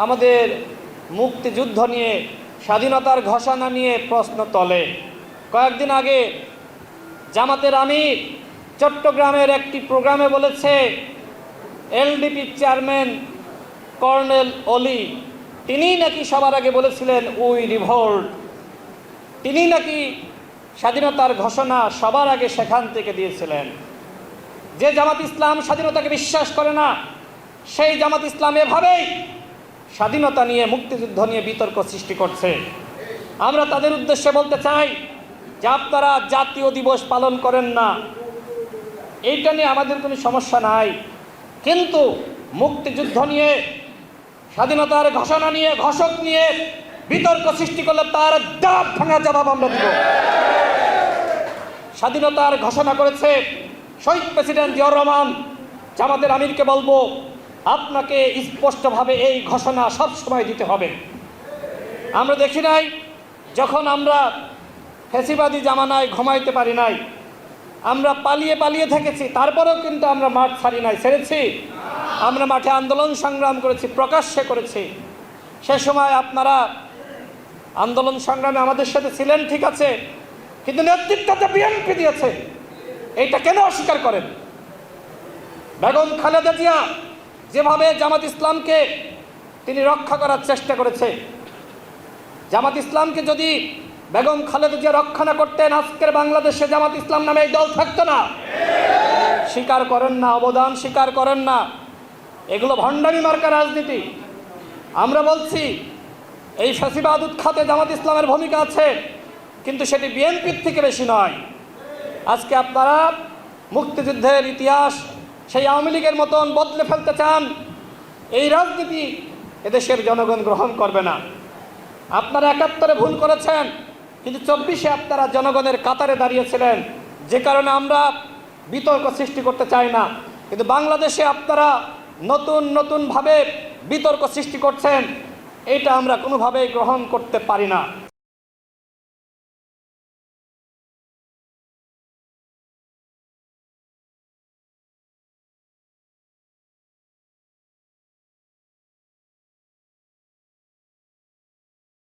আমাদের মুক্তিযুদ্ধ নিয়ে, স্বাধীনতার ঘোষণা নিয়ে প্রশ্ন তোলে। কয়েকদিন আগে জামাতের আমির চট্টগ্রামের একটি প্রোগ্রামে বলেছে, এলডিপি চেয়ারম্যান কর্নেল অলি তিনিই নাকি সবার আগে বলেছিলেন উই রিভোল্ট, তিনি নাকি স্বাধীনতার ঘোষণা সবার আগে সেখান থেকে দিয়েছিলেন। যে জামাত ইসলাম স্বাধীনতাকে বিশ্বাস করে না, সেই জামাত ইসলাম এভাবেই স্বাধীনতা নিয়ে, মুক্তিযুদ্ধ নিয়ে বিতর্ক সৃষ্টি করছে। আমরা তাদের উদ্দেশ্যে বলতে চাই যে আপনারা জাতীয় দিবস পালন করেন না, এইটা নিয়ে আমাদের কোনো সমস্যা নাই, কিন্তু মুক্তিযুদ্ধ নিয়ে, স্বাধীনতার ঘোষণা নিয়ে, ঘোষক নিয়ে বিতর্ক সৃষ্টি করলে তার দাঁত ভাঙা জবাব আমরা দিব। স্বাধীনতার ঘোষণা করেছে শহীদ প্রেসিডেন্ট জিয়াউর রহমান। জামাতের আমিরকে বলবো, আপনাকে স্পষ্টভাবে এই ঘোষণা সব সময় দিতে হবে। আমরা দেখি নাই যখন আমরা ফ্যাসিবাদী জামানায় ঘুমাইতে পারি নাই, আমরা পালিয়ে পালিয়ে থেকেছি, তারপরেও কিন্তু আমরা মাঠ ছাড়ি নাই, ছেড়েছি। আমরা মাঠে আন্দোলন সংগ্রাম করেছি, প্রকাশ্যে করেছি। সে সময় আপনারা আন্দোলন সংগ্রামে আমাদের সাথে ছিলেন, ঠিক আছে, কিন্তু নেতৃত্বটা বিএনপি দিয়েছে, এইটা কেন অস্বীকার করেন? বেগম খালেদা জিয়া যেভাবে জামাত ইসলামকে তিনি রক্ষা করার চেষ্টা করেছে, জামাত ইসলামকে যদি বেগম খালেদা জিয়া রক্ষা না করতেন, আজকের বাংলাদেশে জামাত ইসলাম নামে এই দল থাকতো না। স্বীকার করেন না, অবদান স্বীকার করেন না, এগুলো ভণ্ডামি মার্কা রাজনীতি। আমরা বলছি এই ফ্যাসিবাদ উৎখাতে জামাত ইসলামের ভূমিকা আছে, কিন্তু সেটি বিএনপির থেকে বেশি নয়। আজকে আপনারা মুক্তিযুদ্ধের ইতিহাস সেই আওয়ামী লীগের মতন বদলে ফেলতে চান, এই রাজনীতি এদেশের জনগণ গ্রহণ করবে না। আপনারা ৭১-এ ভুল করেছেন, কিন্তু ২৪-এ আপনারা জনগণের কাতারে দাঁড়িয়েছিলেন, যে কারণে আমরা বিতর্ক সৃষ্টি করতে চাই না। কিন্তু বাংলাদেশে আপনারা নতুনভাবে বিতর্ক সৃষ্টি করছেন, এটা আমরা কোনোভাবেই গ্রহণ করতে পারি না।